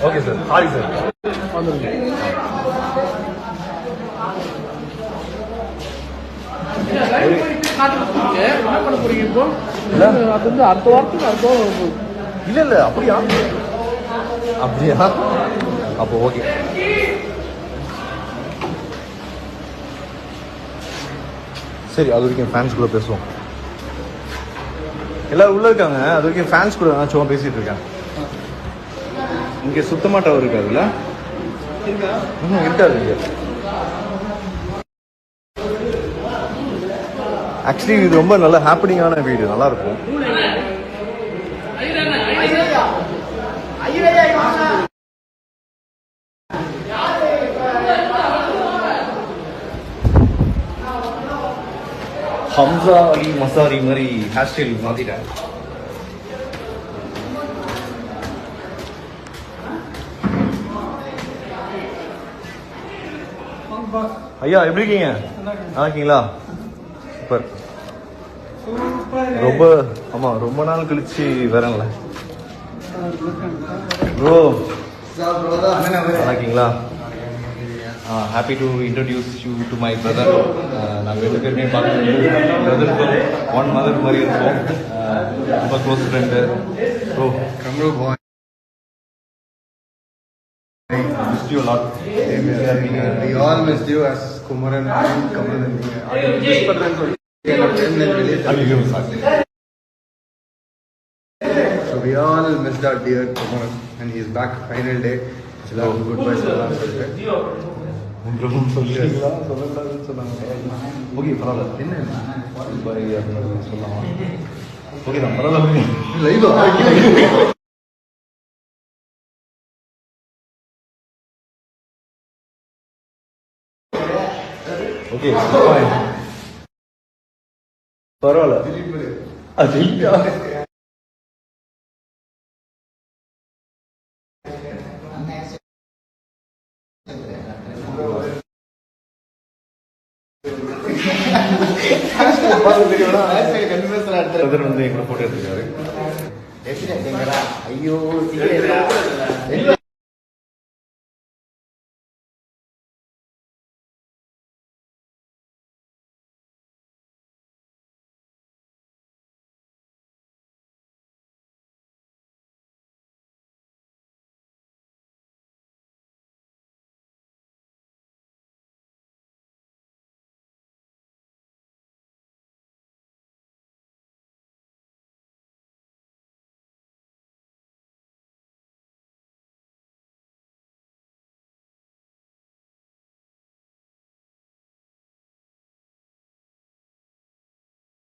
Okay sir, sorry sir. என்ன பண்ண போறீங்க இப்போ? அது வந்து அடுத்த வாரத்துக்கு அர்த்தம். இல்ல இல்ல, அப்படியா அப்படியா? அப்போ ஓகே. சரி, அது வரைக்கும் ஃபேன்ஸ் கூட பேசுவோம். எல்லாரும் உள்ள இருக்காங்க, அது வரைக்கும் ஃபேன்ஸ் கூட நான் சும்மா பேசிட்டு இருக்கேன். இங்க சுத்தமா டவர் இருக்காதுல்ல? இருக்காது இங்க. ஆக்சுவலி இது ரொம்ப நல்ல ஹாப்பனிங்கான வீடு, நல்லா இருக்கும். ஹம்சா அலி மசாரி மாதிரி ஹேர் ஸ்டைல் மாத்திட்டேன். ஐயா எப்படி இருக்கீங்க? நல்லா இருக்கீங்களா? சூப்பர். ரொம்ப ஆமா, ரொம்ப நாள் கழிச்சு வரேன்ல ப்ரோ. நல்லா இருக்கீங்களா? Happy to introduce you to my brother. நாங்கள் ரெண்டு பேருமே பார்த்து பிரதருக்கு ஒன் மதர் மாதிரி இருக்கோம். ரொம்ப close friend. Bro missed you a lot. We all missed you as Kumaran and Kamal and So we all missed our dear Kumaran and he is back final day. Goodbye Salam. Okay பரவாயில்ல. என்ன சொல்லலாம்? Okay தான் பரவாயில்ல. Okay பரவாயில்ல. வந்து எங்களை photo எடுத்துக்காரு. ஐயோ